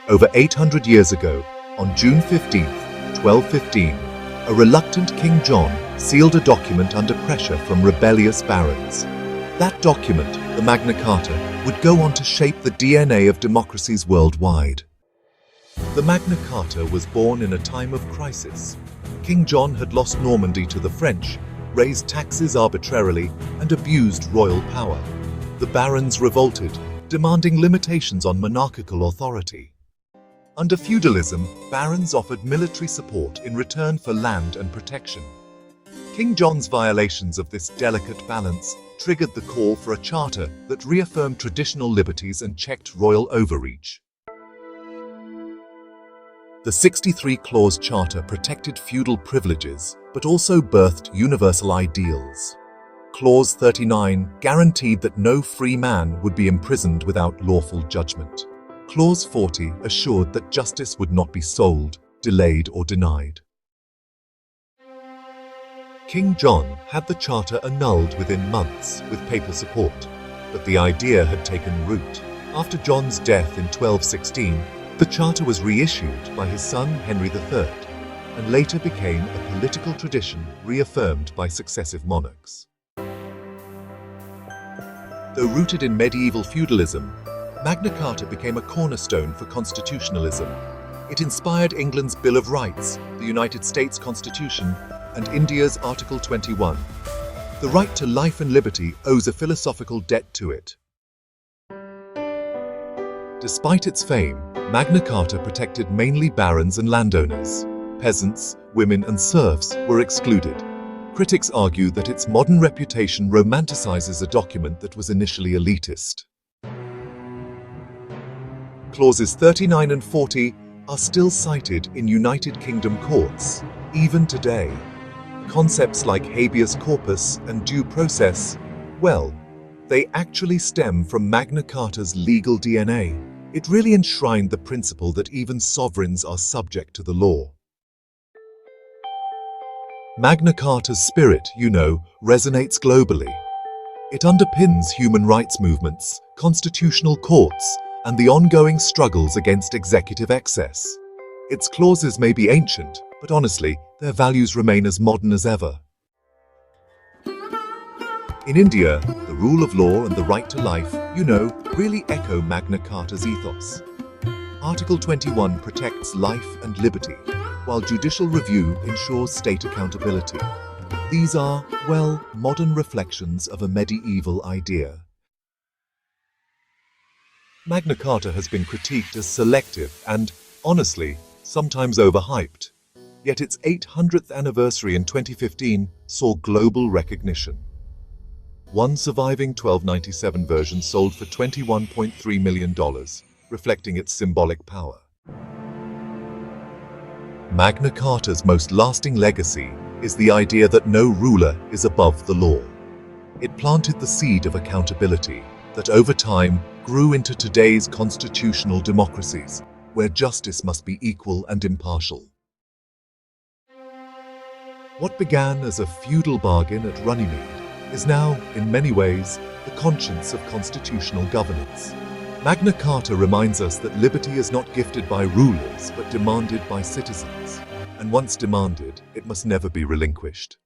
Over 800 years ago, on June 15, 1215, a reluctant King John sealed a document under pressure from rebellious barons. That document, the Magna Carta, would go on to shape the DNA of democracies worldwide. The Magna Carta was born in a time of crisis. King John had lost Normandy to the French, raised taxes arbitrarily, and abused royal power. The barons revolted, demanding limitations on monarchical authority. Under feudalism, barons offered military support in return for land and protection. King John's violations of this delicate balance triggered the call for a charter that reaffirmed traditional liberties and checked royal overreach. The 63-clause charter protected feudal privileges, but also birthed universal ideals. Clause 39 guaranteed that no free man would be imprisoned without lawful judgment. Clause 40 assured that justice would not be sold, delayed, or denied. King John had the charter annulled within months with papal support, but the idea had taken root. After John's death in 1216, the charter was reissued by his son Henry III, and later became a political tradition reaffirmed by successive monarchs. Though rooted in medieval feudalism, Magna Carta became a cornerstone for constitutionalism. It inspired England's Bill of Rights, the United States Constitution, and India's Article 21. The right to life and liberty owes a philosophical debt to it. Despite its fame, Magna Carta protected mainly barons and landowners. Peasants, women, and serfs were excluded. Critics argue that its modern reputation romanticizes a document that was initially elitist. Clauses 39 and 40 are still cited in United Kingdom courts, even today. Concepts like habeas corpus and due process, well, they actually stem from Magna Carta's legal DNA. It really enshrined the principle that even sovereigns are subject to the law. Magna Carta's spirit, resonates globally. It underpins human rights movements, constitutional courts, and the ongoing struggles against executive excess. Its clauses may be ancient, but honestly, their values remain as modern as ever. In India, the rule of law and the right to life, really echo Magna Carta's ethos. Article 21 protects life and liberty, while judicial review ensures state accountability. These are, modern reflections of a medieval idea. Magna Carta has been critiqued as selective and, honestly, sometimes overhyped. Yet its 800th anniversary in 2015 saw global recognition. One surviving 1297 version sold for $21.3 million, reflecting its symbolic power. Magna Carta's most lasting legacy is the idea that no ruler is above the law. It planted the seed of accountability that over time grew into today's constitutional democracies, where justice must be equal and impartial. What began as a feudal bargain at Runnymede is now, in many ways, the conscience of constitutional governance. Magna Carta reminds us that liberty is not gifted by rulers, but demanded by citizens. And once demanded, it must never be relinquished.